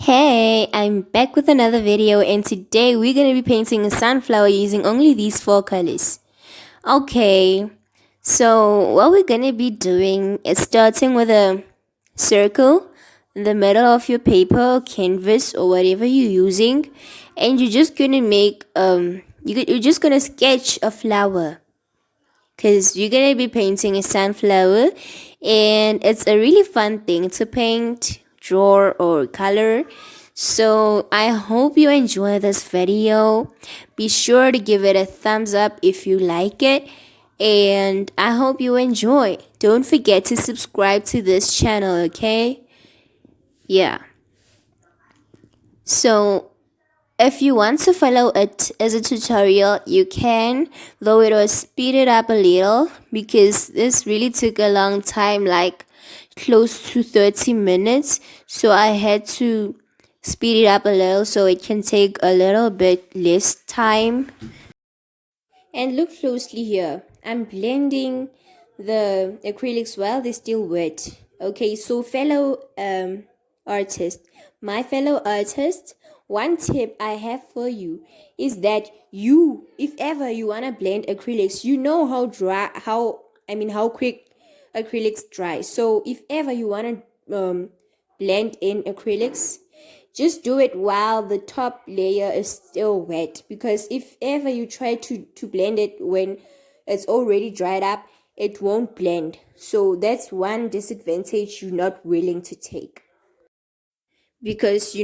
Hey, I'm back with another video, and today we're going to be painting a sunflower using only these four colors. Okay, so what we're going to be doing is starting with a circle in the middle of your paper or canvas or whatever you're using, and you're just going to make you're just going to sketch a flower because you're going to be painting a sunflower, and it's a really fun thing to paint, draw, or color. So I hope you enjoy this video. Be sure to give it a thumbs up if you like it, and I hope you enjoy. Don't forget to subscribe to this channel, okay? Yeah. So if you want to follow it as a tutorial, you can, though it will speed it up a little because this really took a long time, like close to 30 minutes. So I had to speed it up a little so it can take a little bit less time. And look closely here. I'm blending the acrylics while they're still wet. Okay, so artist, my fellow artist, one tip I have for you is that if ever you wanna blend acrylics, you know how quick acrylics dry. So if ever you wanna blend in acrylics, just do it while the top layer is still wet, because if ever you try to blend it when it's already dried up, it won't blend. So that's one disadvantage you're not willing to take, because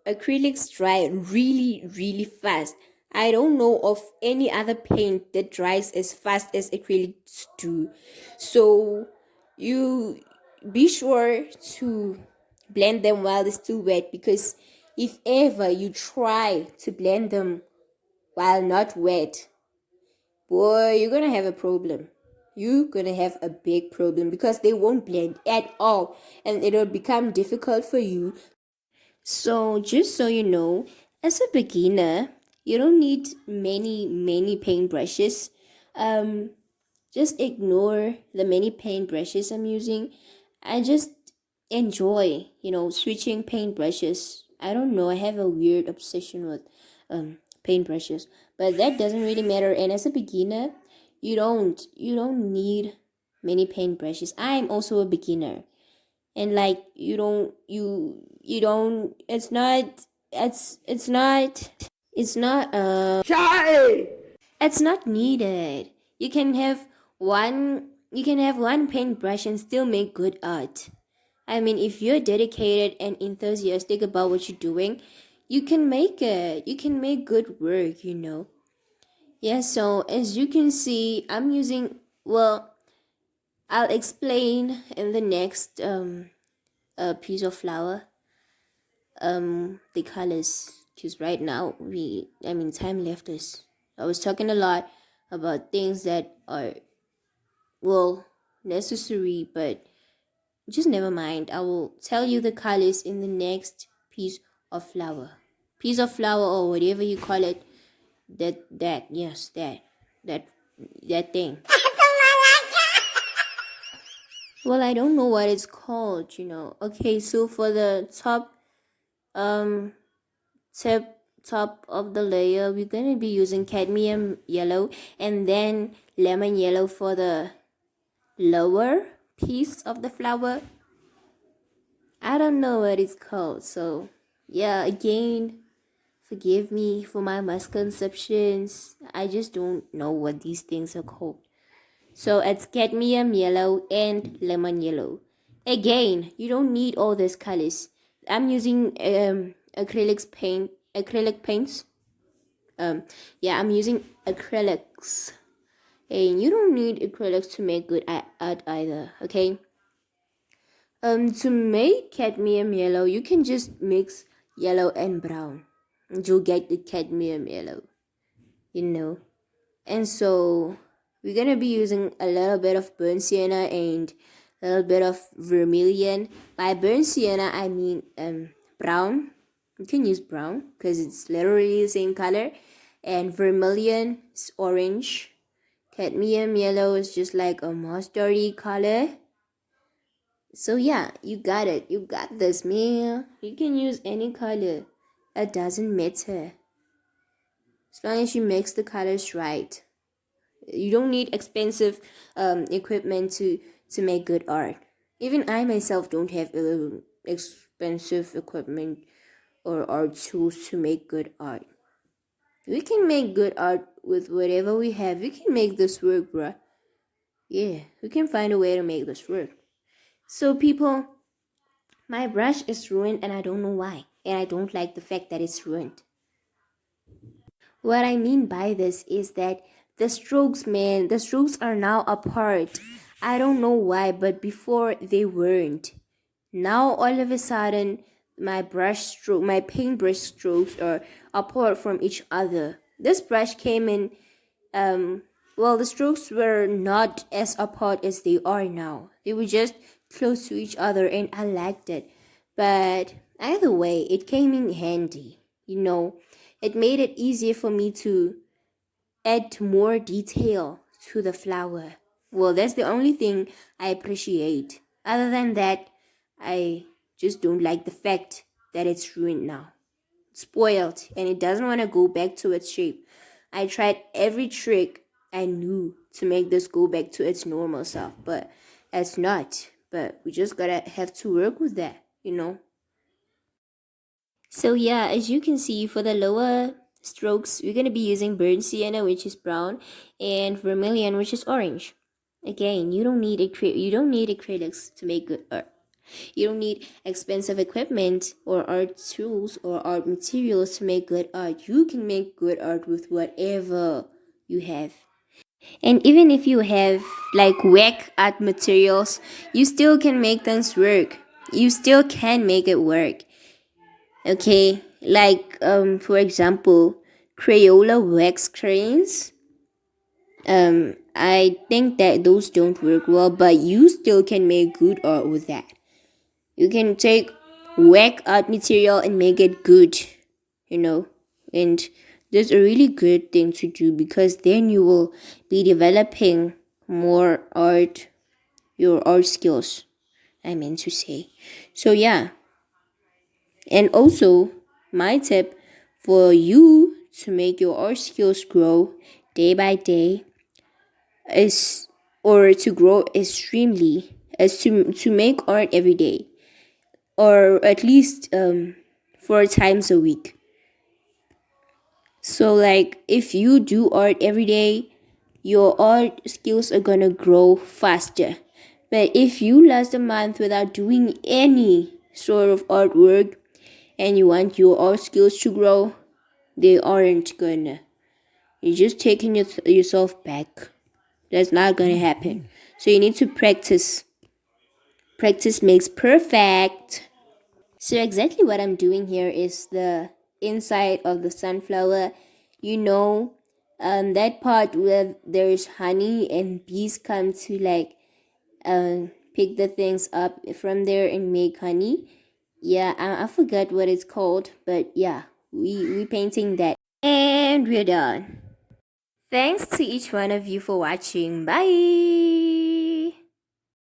acrylics dry really fast. I don't know of any other paint that dries as fast as acrylics do. So you be sure to blend them while they're still wet, because if ever you try to blend them while not wet, boy, you're gonna have a problem. You're gonna have a big problem because they won't blend at all, and it'll become difficult for you. So just so you know, as a beginner, you don't need many paintbrushes. Um, just ignore the many paintbrushes I'm using. I just enjoy, switching paintbrushes. I don't know, I have a weird obsession with paintbrushes, but that doesn't really matter. And as a beginner, you don't need many paintbrushes. I'm also a beginner, and like you don't it's not Shy! it's not needed. You can have one paintbrush and still make good art. I mean, if you're dedicated and enthusiastic about what you're doing, you can make it. You can make good work. Yeah, so as you can see, I'm using, well, I'll explain in the next piece of flower the colors, because right now time left us. I was talking a lot about things that are, well, necessary, but just never mind. I will tell you the colors in the next piece of flower or whatever you call it. That that thing. Well, I don't know what it's called. Okay, so for the um top of the layer, we're gonna be using cadmium yellow, and then lemon yellow for the lower piece of the flower. I don't know what it's called, so yeah, again, forgive me for my misconceptions. I just don't know what these things are called. So it's cadmium yellow and lemon yellow. Again, you don't need all these colors. I'm using acrylic paints. Yeah, I'm using acrylics. And you don't need acrylics to make good art either, okay? To make cadmium yellow, you can just mix yellow and brown, and you'll get the cadmium yellow. And so we're gonna be using a little bit of burnt sienna and a little bit of vermilion. By burnt sienna, I mean brown. You can use brown because it's literally the same color. And vermilion is orange. Cadmium yellow is just like a mustardy color. So yeah, you got it. You got this, man. You can use any color. It doesn't matter. As long as you mix the colors right. You don't need expensive equipment to make good art. Even I myself don't have expensive equipment or art tools to make good art. We can make good art with whatever we have. We can make this work, bruh. Yeah, we can find a way to make this work. So, people, my brush is ruined and I don't know why. And I don't like the fact that it's ruined. What I mean by this is that the strokes, man, the strokes are now apart. I don't know why, but before they weren't. Now all of a sudden, my paintbrush strokes are apart from each other. This brush came in, well, the strokes were not as apart as they are now. They were just close to each other, and I liked it. But either way, it came in handy. It made it easier for me to add more detail to the flower. Well, that's the only thing I appreciate. Other than that, I just don't like the fact that it's ruined now. Spoiled, and it doesn't want to go back to its shape. I tried every trick I knew to make this go back to its normal self, but it's not. But we just gotta have to work with that. So yeah, as you can see, for the lower strokes, we're going to be using burnt sienna, which is brown, and vermilion, which is orange. Again, you don't need acrylics to make good art. You don't need expensive equipment or art tools or art materials to make good art. You can make good art with whatever you have. And even if you have like whack art materials, you still can make things work. You still can make it work. Okay, like for example, Crayola wax crayons. I think that those don't work well, but you still can make good art with that. You can take whack art material and make it good, you know. And that's a really good thing to do, because then you will be developing more art, your art skills, I meant to say. So yeah. And also, my tip for you to make your art skills grow day by day is, or to grow extremely, is to make art every day, or at least 4 times a week. So like if you do art every day, your art skills are gonna grow faster. But if you last a month without doing any sort of artwork and you want your art skills to grow, they aren't gonna. You're just taking yourself back. That's not gonna happen. So you need to practice. Practice makes perfect. So exactly what I'm doing here is the inside of the sunflower. You know, that part where there's honey and bees come to like pick the things up from there and make honey. Yeah, I forgot what it's called, but yeah, we painting that. And we're done. Thanks to each one of you for watching. Bye!